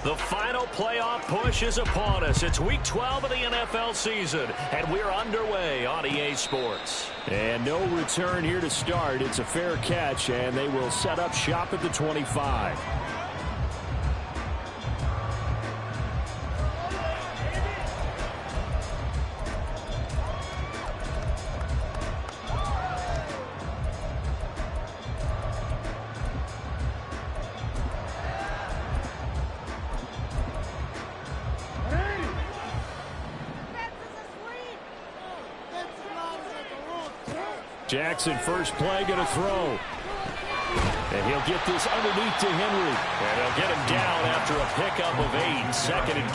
The final playoff push is upon us. It's Week 12 of the NFL season, and we're underway on EA Sports. And no return here to start. It's a fair catch, and they will set up shop at the 25. Jackson, first play, going to throw. And he'll get this underneath to Henry. And he'll get him down after a pickup of 8, 2nd and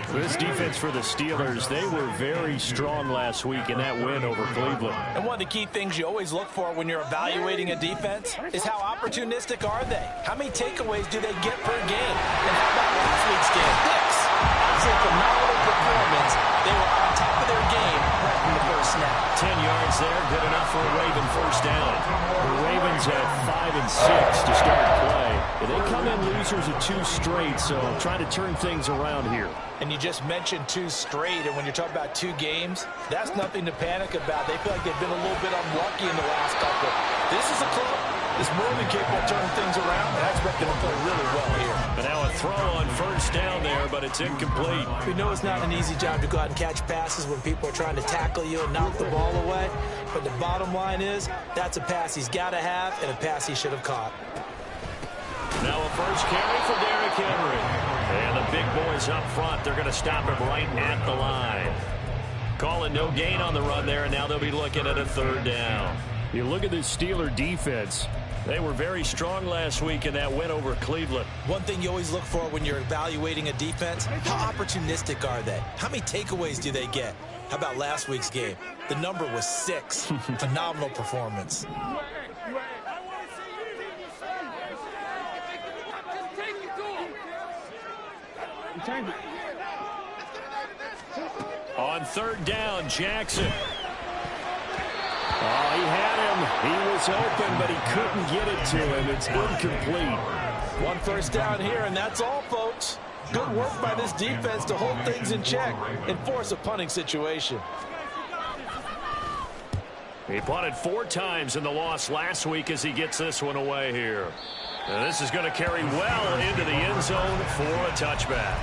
2. This defense for the Steelers, they were very strong last week in that win over Cleveland. And one of the key things you always look for when you're evaluating a defense is how opportunistic are they? How many takeaways do they get per game? And how about last week's game? It's a phenomenal performance. They were on top of their game right from the first snap. 10 yards there, good enough for a Raven first down. The Ravens at 5 and 6 to start play. They come in losers of 2 straight, so trying to turn things around here. And you just mentioned 2 straight, and when you're talking about 2 games, that's nothing to panic about. They feel like they've been a little bit unlucky in the last couple. This is a club that's more than capable of turning things around, and I expect them to play really well here. But now a throw on first down there, but it's incomplete. We know it's not an easy job to go out and catch passes when people are trying to tackle you and knock the ball away, but the bottom line is that's a pass he's got to have and a pass he should have caught. Now a first carry for Derrick Henry. And the big boys up front, they're going to stop him right at the line. Calling no gain on the run there, and now they'll be looking at a 3rd down. You look at this Steeler defense. They were very strong last week in that win over Cleveland. One thing you always look for when you're evaluating a defense, how opportunistic are they? How many takeaways do they get? How about last week's game? The number was 6. Phenomenal performance. On 3rd down, Jackson. Oh, he had him. He was open, but he couldn't get it to him. It's incomplete. 1 first down here, and that's all, folks. Good work by this defense to hold things in check and force a punting situation. He punted 4 times in the loss last week as he gets this one away here. And this is going to carry well into the end zone for a touchback.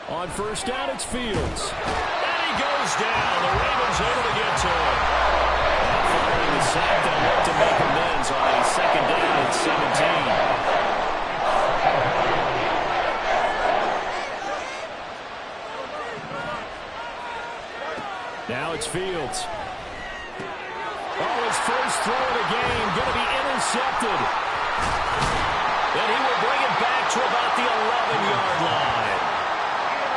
On first down, it's Fields. And he goes down. The Ravens able to get to him. Following the sack, they'll look to make amends on a 2nd down and 17. Now it's Fields. Oh, his first throw of the game going to be intercepted. And he will bring it back to about the 11-yard line.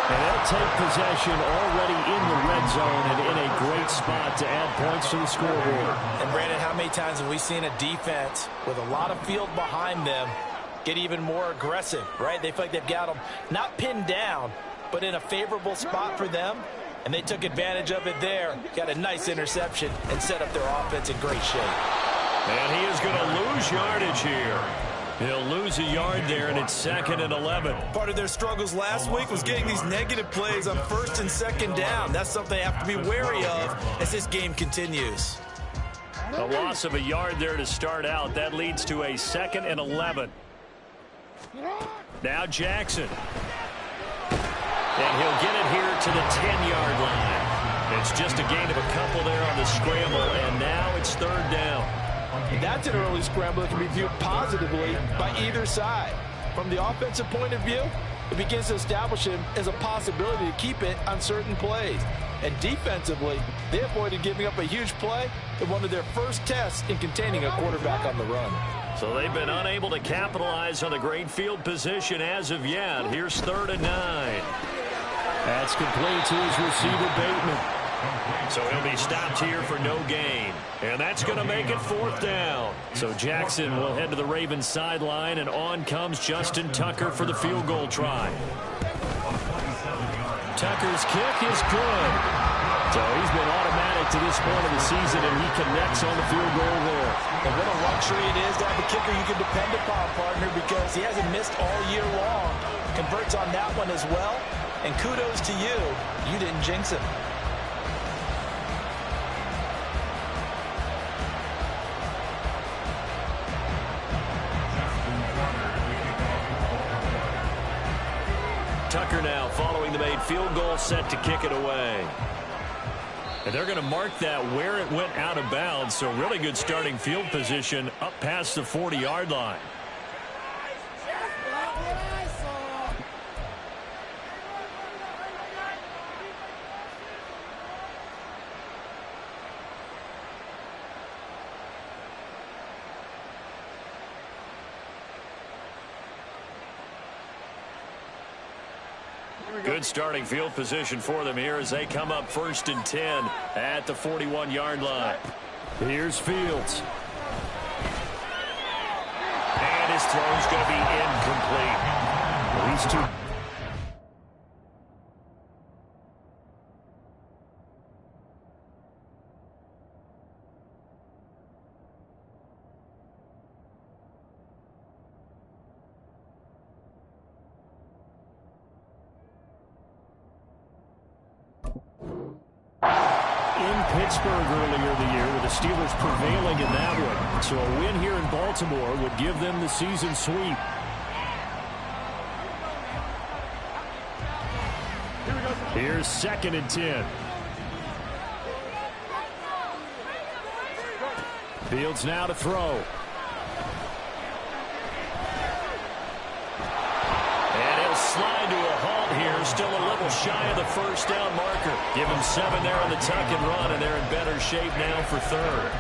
And they'll take possession already in the red zone and in a great spot to add points to the scoreboard. And, Brandon, how many times have we seen a defense with a lot of field behind them get even more aggressive, right? They feel like they've got them not pinned down, but in a favorable spot for them. And they took advantage of it there, got a nice interception, and set up their offense in great shape. And he is going to lose yardage here. He'll lose a yard there, and it's 2nd and 11. Part of their struggles last week was getting these negative plays on 1st and 2nd down. That's something they have to be wary of as this game continues. A loss of a yard there to start out. That leads to a 2nd and 11. Now Jackson. And he'll get it here to the 10-yard line. It's just a gain of a couple there on the scramble, and now it's 3rd down. That's an early scramble that can be viewed positively by either side. From the offensive point of view, it begins to establish him as a possibility to keep it on certain plays. And defensively, they avoided giving up a huge play in one of their first tests in containing a quarterback on the run. So they've been unable to capitalize on the great field position as of yet. Here's 3rd and 9. That's complete to his receiver, Bateman. So he'll be stopped here for no gain. And that's going to make it 4th down. So Jackson will head to the Ravens sideline, and on comes Justin Tucker for the field goal try. Tucker's kick is good. So he's been automatic to this point of the season, and he connects on the field goal there. And what a luxury it is to have a kicker you can depend upon, partner, because he hasn't missed all year long. Converts on that one as well. And kudos to you. You didn't jinx him. Tucker now following the made field goal, set to kick it away. And they're going to mark that where it went out of bounds, so really good starting field position up past the 40-yard line. Good starting field position for them here as they come up 1st and 10 at the 41-yard line. Here's Fields. And his throw's going to be incomplete. Well, these two... Pittsburgh earlier in the year with the Steelers prevailing in that one. So a win here in Baltimore would give them the season sweep. Here's 2nd and 10. Fields now to throw. And he'll slide to a halt here, still a little shy of the 1st down marker. Give him 7 there on the tuck and run, and they're in better shape now for 3rd.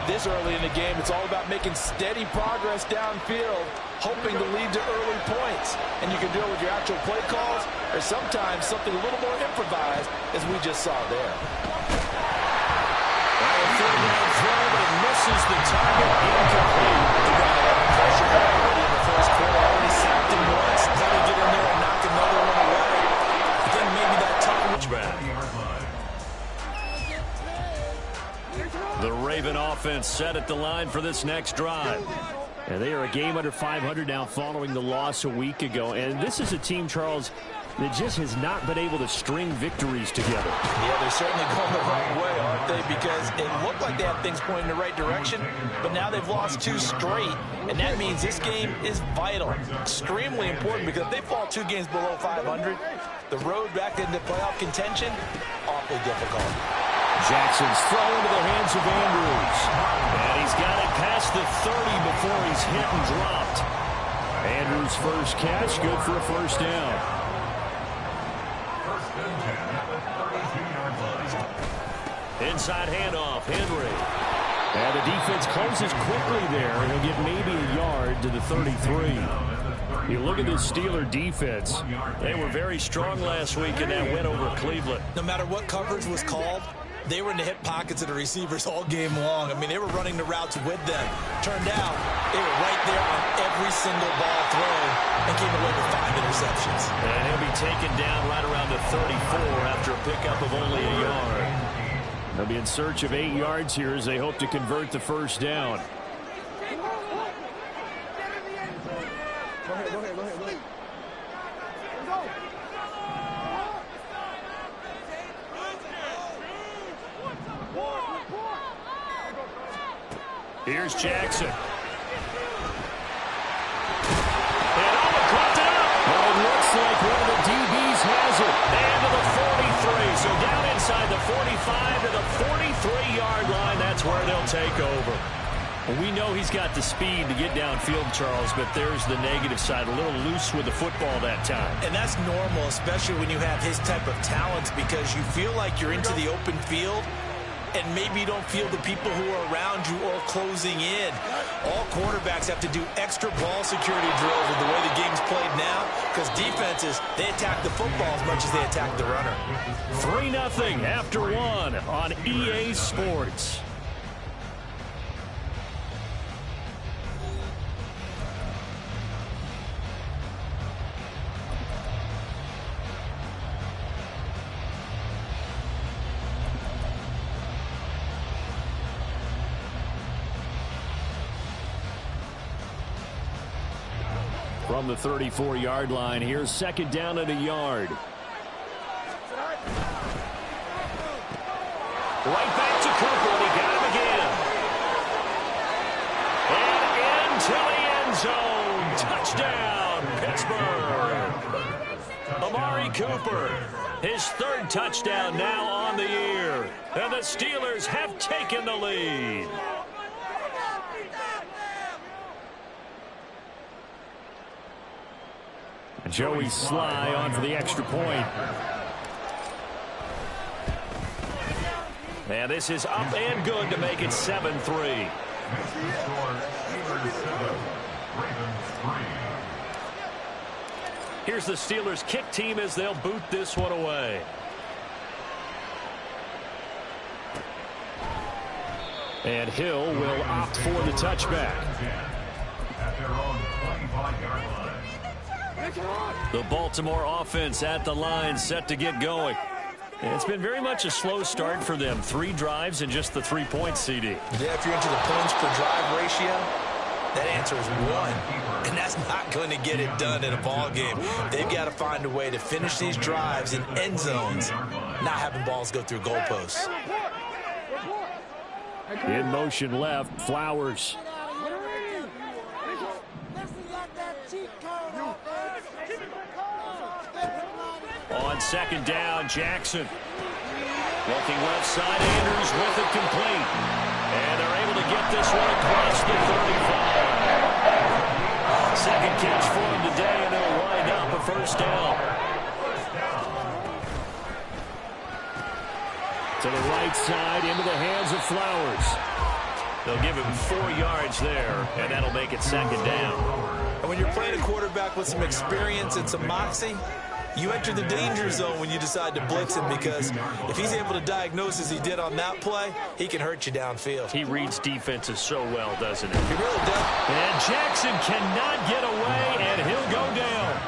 This early in the game, it's all about making steady progress downfield, hoping to lead to early points. And you can do it with your actual play calls, or sometimes something a little more improvised, as we just saw there. A 3rd-down throw, but it misses the target, incomplete. You got a lot of pressure already in the 1st quarter. Already sacked him once. Try to get in there and knock another one away. I think maybe that touchback. The Raven offense set at the line for this next drive. And they are a game under 500 now following the loss a week ago. And this is a team, Charles, that just has not been able to string victories together. Yeah, they're certainly going the wrong way, aren't they? Because it looked like they had things pointing in the right direction, but now they've lost 2 straight, and that means this game is vital, extremely important, because if they fall 2 games below 500, the road back into playoff contention, awfully difficult. Jackson's throw into the hands of Andrews. And he's got it past the 30 before he's hit and dropped. Andrews' first catch, good for a 1st down. Inside handoff, Henry. And the defense closes quickly there. He'll get maybe a yard to the 33. You look at this Steeler defense. They were very strong last week in that win over Cleveland. No matter what coverage was called, they were in the hip pockets of the receivers all game long. I mean, they were running the routes with them. Turned out, they were right there on every single ball thrown and came away with 5 interceptions. And he'll be taken down right around the 34 after a pickup of only a yard. They'll be in search of 8 yards here as they hope to convert the 1st down. Here's Jackson. And dropped it up. Well, it looks like one of the DBs has it. And to the 43. So down inside the 45 to the 43-yard line. That's where they'll take over. Well, we know he's got the speed to get downfield, Charles, but there's the negative side. A little loose with the football that time. And that's normal, especially when you have his type of talents, because you feel like you're into the open field and maybe you don't feel the people who are around you or closing in. All quarterbacks have to do extra ball security drills with the way the game's played now, because defenses, they attack the football as much as they attack the runner. 3-0 after one on EA Sports. From the 34-yard line, here's second down and a yard. Right back to Cooper, and he got him again. And into the end zone. Touchdown, Pittsburgh. Amari Cooper, his third touchdown now on the year. And the Steelers have taken the lead. Joey Sly on for the extra point. And this is up and good to make it 7-3. Here's the Steelers kick team as they'll boot this one away. And Hill will opt for the touchback. At their own 25-yard line. The Baltimore offense at the line, set to get going. It's been very much a slow start for them. 3 drives and just the 3 points, CD. Yeah, if you're into the points per drive ratio, that answer is 1. And that's not going to get it done in a ball game. They've got to find a way to finish these drives in end zones, not having balls go through goalposts. In motion left, Flowers. On second down, Jackson. Looking left side, Andrews with it complete. And they're able to get this one across the 35. Second catch for him today, and it'll wind up a first down. To the right side, into the hands of Flowers. They'll give him 4 yards there, and that'll make it second down. And when you're playing a quarterback with some experience and some moxie, you enter the danger zone when you decide to blitz him, because if he's able to diagnose as he did on that play, he can hurt you downfield. He reads defenses so well, doesn't he? He really does. And Jackson cannot get away, and he'll go down.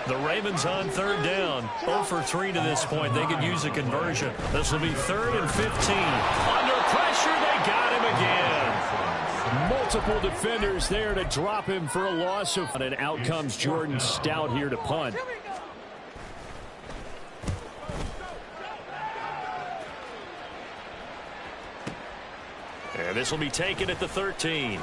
The Ravens on third down. 0 for 3 to this point. They could use a conversion. This will be 3rd and 15. Under pressure, they got him again. Multiple defenders there to drop him for a loss of. And out comes Jordan Stout here to punt. And this will be taken at the 13.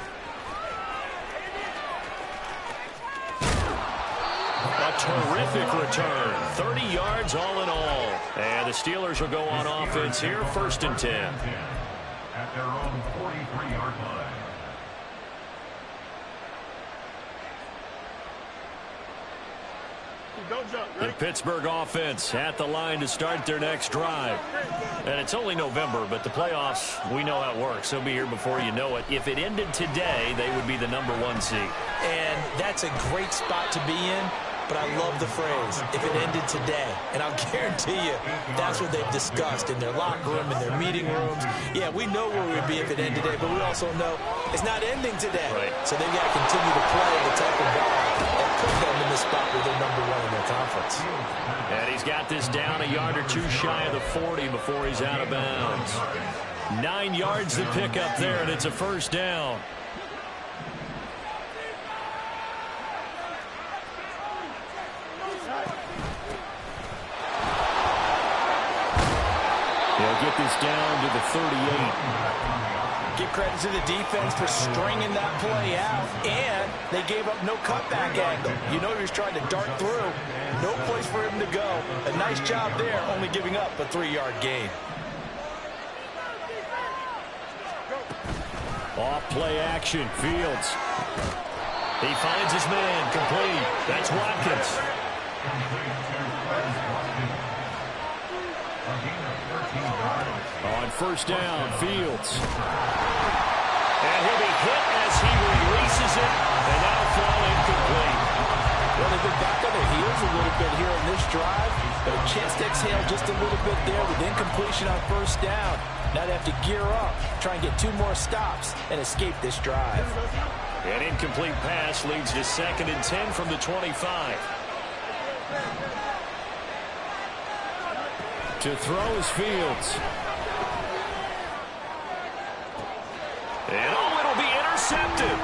A terrific return. 30 yards all in all. And the Steelers will go on offense here, 1st and 10. At their own 43-yard line. The Pittsburgh offense at the line to start their next drive. And it's only November, but the playoffs, we know how it works. They'll be here before you know it. If it ended today, they would be the #1 seed. And that's a great spot to be in, but I love the phrase, if it ended today. And I'll guarantee you, that's what they've discussed in their locker room, in their meeting rooms. Yeah, we know where we'd be if it ended today, but we also know it's not ending today. Right. So they've got to continue to play the type of ball that put them in the spot where they're #1 in their conference. And he's got this down a yard or 2 shy of the 40 before he's out of bounds. 9 yards to pick up there, and it's a first down. They'll get this down to the 38. Give credit to the defense for stringing that play out, and they gave up no cutback angle. You know he was trying to dart through. No place for him to go. A nice job there, only giving up a 3-yard gain. Off play action, Fields. He finds his man, complete. That's Watkins. On first down, Fields. And he'll be hit as he releases it, and that'll fall incomplete. Well, they've been back on their heels a little bit here in this drive, but a chance to exhale just a little bit there with incompletion on first down. Now they have to gear up, try and get 2 more stops, and escape this drive. An incomplete pass leads to 2nd and 10 from the 25. To throw is Fields. And it'll be intercepted.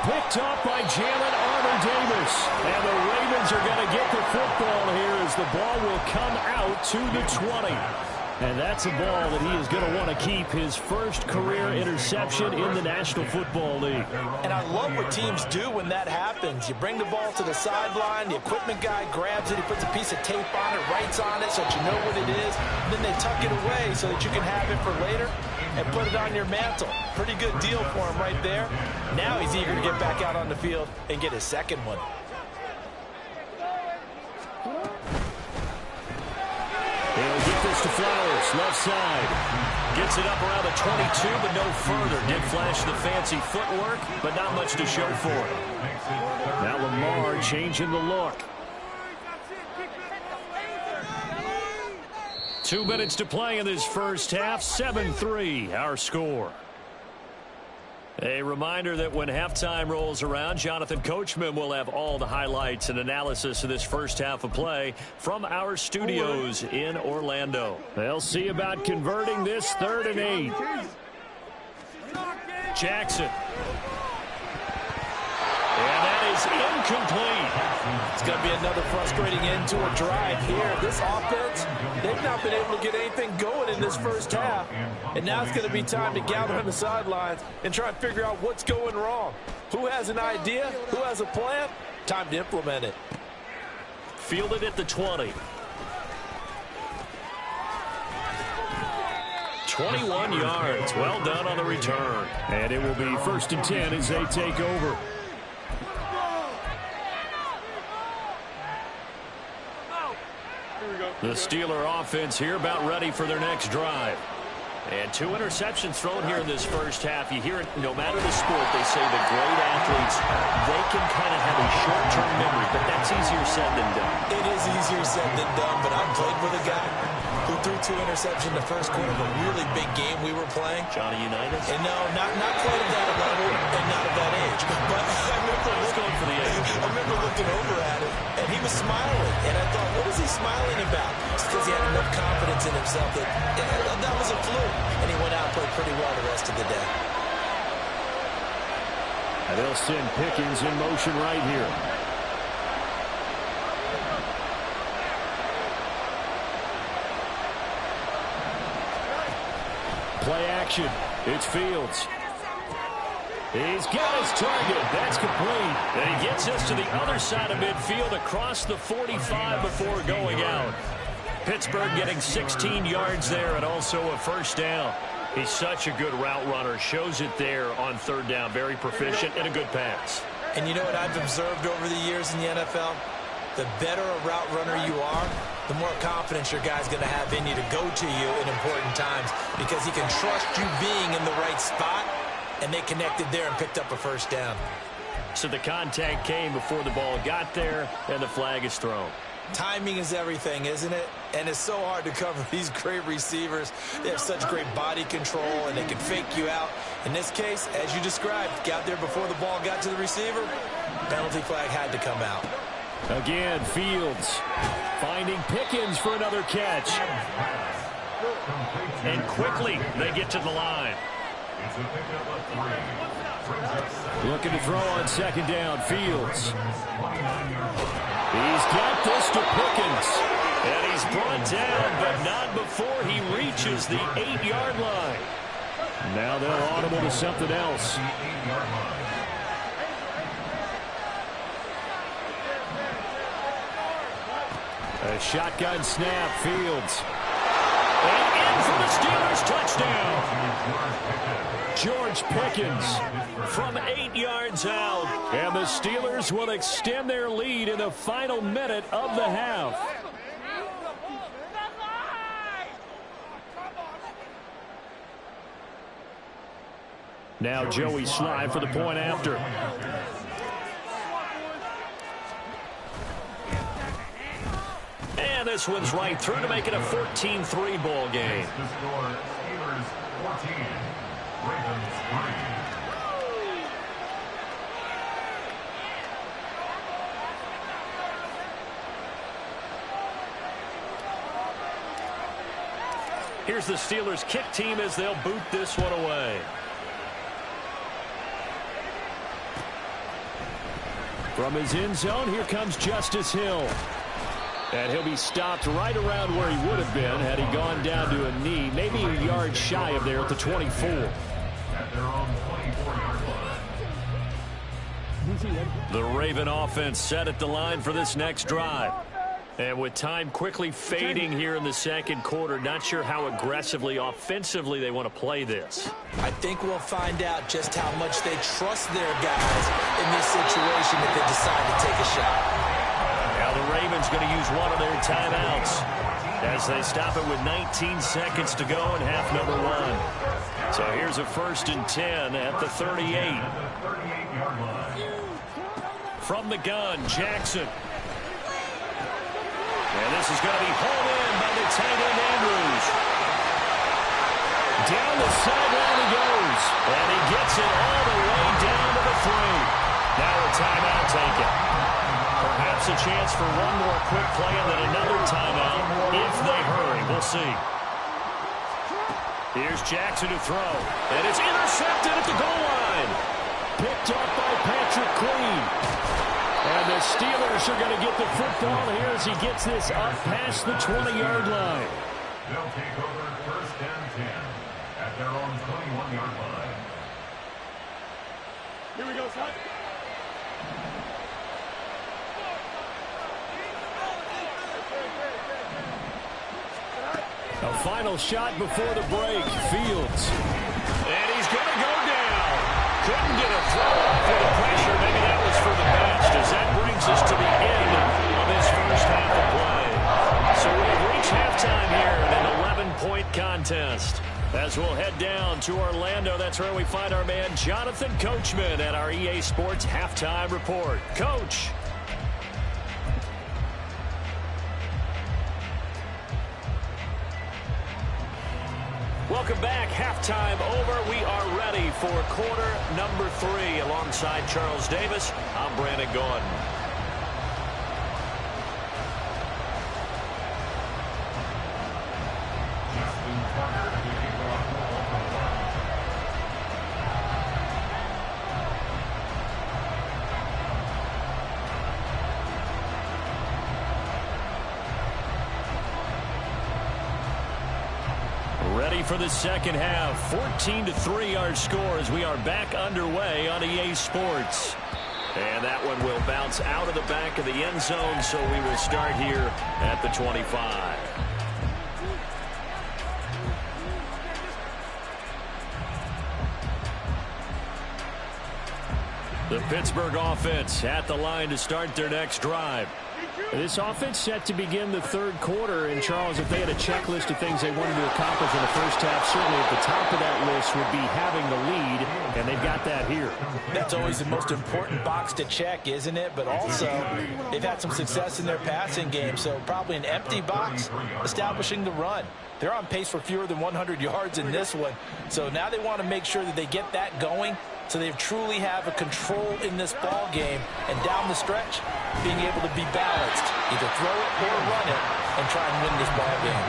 Picked up by Jalen Armour-Davis. And the Ravens are going to get the football here as the ball will come out to the 20. And that's a ball that he is going to want to keep, his first career interception in the National Football League. And I love what teams do when that happens. You bring the ball to the sideline, the equipment guy grabs it, he puts a piece of tape on it, writes on it so that you know what it is, and then they tuck it away so that you can have it for later and put it on your mantle. Pretty good deal for him right there. Now he's eager to get back out on the field and get his second one. He'll get this to Flowers, left side. Gets it up around the 22, but no further. Did flash the fancy footwork, but not much to show for it. Now Lamar changing the look. 2 minutes to play in this first half. 7-3, our score. A reminder that when halftime rolls around, Jonathan Coachman will have all the highlights and analysis of this first half of play from our studios in Orlando. They'll see about converting this 3rd and 8. Jackson. And that is incomplete. It's going to be another frustrating end to a drive here. This offense, they've not been able to get anything going in this first half. And now it's going to be time to gather on the sidelines and try and figure out what's going wrong. Who has an idea? Who has a plan? Time to implement it. Fielded at the 20. 21 yards. Well done on the return. And it will be 1st and 10 as they take over. The Steeler offense here about ready for their next drive. And 2 interceptions thrown here in this first half. You hear it, no matter the sport, they say the great athletes, they can kind of have a short-term memory, but that's easier said than done. It is easier said than done, but I played with a guy who threw 2 interceptions in the first quarter of a really big game we were playing. Johnny Unitas? And no, not quite at that level and not at that age. But I remember looking over at him, and he was smiling. And I thought, what is he smiling about? It's because he had enough confidence in himself that was a fluke. And he went out and played pretty well the rest of the day. And they'll send Pickens in motion right here. Play action. It's Fields. He's got his target. That's complete. And he gets us to the other side of midfield across the 45 before going out. Pittsburgh getting 16 yards there and also a first down. He's such a good route runner. Shows it there on 3rd down. Very proficient and a good pass. And you know what I've observed over the years in the NFL? The better a route runner you are, the more confidence your guy's going to have in you to go to you in important times because he can trust you being in the right spot, and they connected there and picked up a first down. So the contact came before the ball got there, and the flag is thrown. Timing is everything, isn't it? And it's so hard to cover these great receivers. They have such great body control, and they can fake you out. In this case, as you described, got there before the ball got to the receiver. Penalty flag had to come out. Again, Fields finding Pickens for another catch. And quickly, they get to the line. Looking to throw on 2nd down, Fields. He's got this to Pickens. And he's brought down, but not before he reaches the 8-yard line. Now they'll audible to something else. A shotgun snap, Fields. And in for the Steelers, touchdown. George Pickens from 8 yards out. And the Steelers will extend their lead in the final minute of the half. Now Joey Sly for the point after. And this one's right through to make it a 14-3 ball game. Here's the Steelers kick team as they'll boot this one away. From his end zone, here comes Justice Hill. And he'll be stopped right around where he would have been had he gone down to a knee, maybe a yard shy of there at the 24. At their own 24-yard line. The Raven offense set at the line for this next drive. And with time quickly fading here in the second quarter, not sure how aggressively, offensively they want to play this. I think we'll find out just how much they trust their guys in this situation if they decide to take a shot. Now the Ravens going to use one of their timeouts as they stop it with 19 seconds to go in half number one. So here's a 1st and 10 at the 38. From the gun, Jackson. And this is going to be hauled in by the tight end, Andrews. Down the sideline he goes. And he gets it all the way down to the 3. Now a timeout taken. Perhaps a chance for one more quick play and then another timeout if they hurry. We'll see. Here's Jackson to throw. And it's intercepted at the goal line. Picked up by Patrick Queen. And the Steelers are going to get the football here as he gets this up past the 20-yard line. They'll take over 1st and 10 at their own 21-yard line. Here we go, son. A final shot before the break. Fields. And he's going to go down. Couldn't get a throw off with the pressure. Maybe that was for the best as that brings us to the end of this first half of play. So we've reached halftime here in an 11-point contest. As we'll head down to Orlando, that's where we find our man Jonathan Coachman at our EA Sports Halftime Report. Coach. Welcome back. Halftime over. We are ready for quarter number 3. Alongside Charles Davis, I'm Brandon Gaudin. Ready for the second half. 14-3 our score as we are back underway on EA Sports. And that one will bounce out of the back of the end zone, so we will start here at the 25. The Pittsburgh offense at the line to start their next drive. This offense set to begin the third quarter. And, Charles, if they had a checklist of things they wanted to accomplish in the first half, certainly at the top of that list would be having the lead, and they've got that here. That's always the most important box to check, isn't it? But also, they've had some success in their passing game, so probably an empty box establishing the run. They're on pace for fewer than 100 yards in this one, so now they want to make sure that they get that going so they truly have a control in this ball game, and down the stretch, being able to be balanced, either throw it or run it, and try and win this ball game.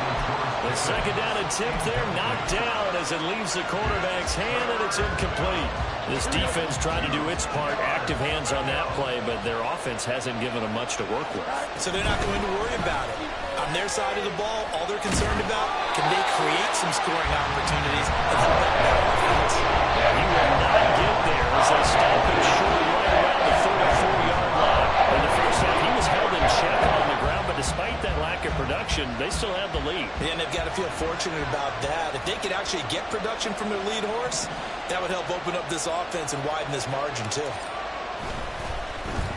The second down attempt there knocked down as it leaves the quarterback's hand, and it's incomplete. This defense trying to do its part, active hands on that play, but their offense hasn't given them much to work with. So they're not going to worry about it. On their side of the ball, all they're concerned about, can they create some scoring opportunities and help that offense? Yeah, he will not get there as they stop him short right around the 34-yard line. In the first half, he was held in check on the ground, but despite that lack of production, they still have the lead. And they've got to feel fortunate about that. If they could actually get production from their lead horse, that would help open up this offense and widen this margin, too.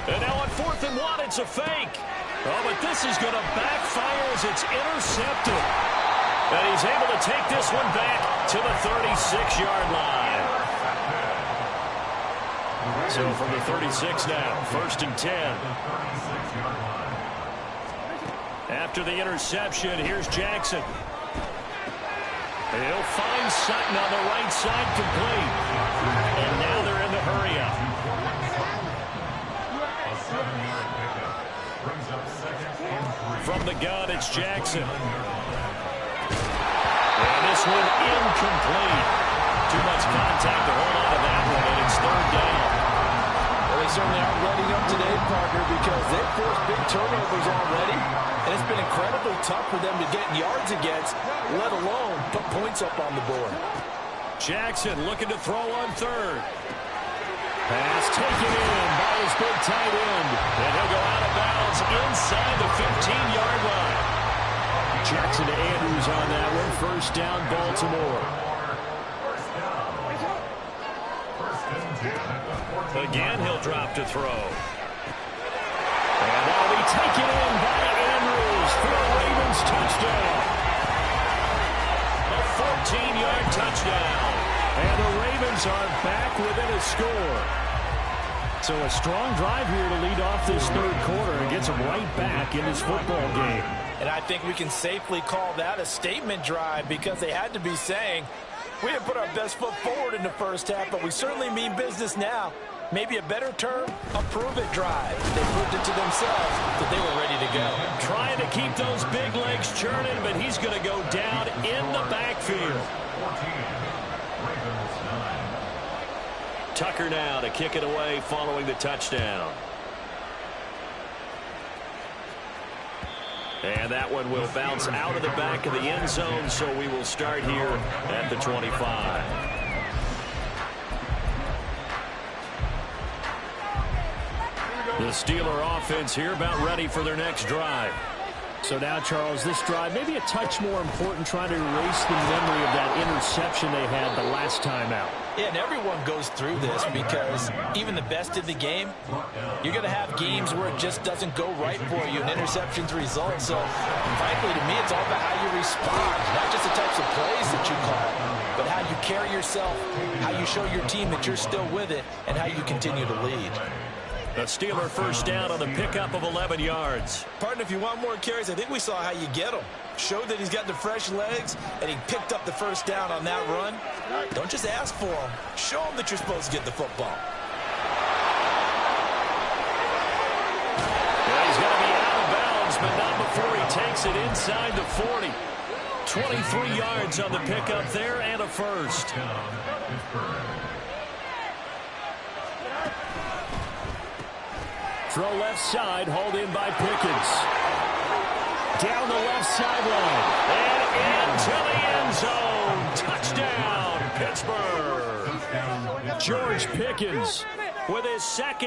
And now on 4th and 1, it's a fake. Oh, but this is going to backfire as it's intercepted. And he's able to take this one back to the 36-yard line. So from the 36 now, 1st and 10. After the interception, here's Jackson. He'll find Sutton on the right side, complete. And now they're in the hurry-up. A 7-yard pickup brings up 2nd and 3. From the gun, it's Jackson. And this one incomplete. Too much contact to hold on to that one, and it's 3rd down. Well, they certainly aren't letting up today, partner, because they've forced big turnovers already, and it's been incredibly tough for them to get yards against, let alone put points up on the board. Jackson looking to throw on 3rd. Pass taken in by his big tight end. And he'll go out of bounds inside the 15-yard line. Jackson to Andrews on that one. 1st down, Baltimore. Again, he'll drop to throw. And that'll be taken in by Andrews for a Ravens touchdown. A 14-yard touchdown. And the Ravens are back within a score. So a strong drive here to lead off this 3rd quarter and gets them right back in this football game. And I think we can safely call that a statement drive because they had to be saying, we didn't put our best foot forward in the 1st half, but we certainly mean business now. Maybe a better term, a prove-it drive. They proved it to themselves that they were ready to go. Trying to keep those big legs churning, but he's going to go down in the backfield. 14, Ravens 9. Tucker now to kick it away following the touchdown. And that one will bounce out of the back of the end zone, so we will start here at the 25. The Steeler offense here about ready for their next drive. So now, Charles, this drive maybe a touch more important, trying to erase the memory of that interception they had the last time out. Yeah, and everyone goes through this because even the best in the game, you're going to have games where it just doesn't go right for you and interceptions result. So, frankly, to me, it's all about how you respond, not just the types of plays that you call, but how you carry yourself, how you show your team that you're still with it, and how you continue to lead. A Steeler 1st down on the pickup of 11 yards. Partner, if you want more carries, I think we saw how you get them. Showed that he's got the fresh legs, and he picked up the 1st down on that run. Don't just ask for them. Show them that you're supposed to get the football. Yeah, he's going to be out of bounds, but not before he takes it inside the 40. 23 yards on the pickup there and a 1st. Throw left side, hauled in by Pickens. Down the left sideline. And into the end zone. Touchdown, Pittsburgh. George Pickens with his 2nd.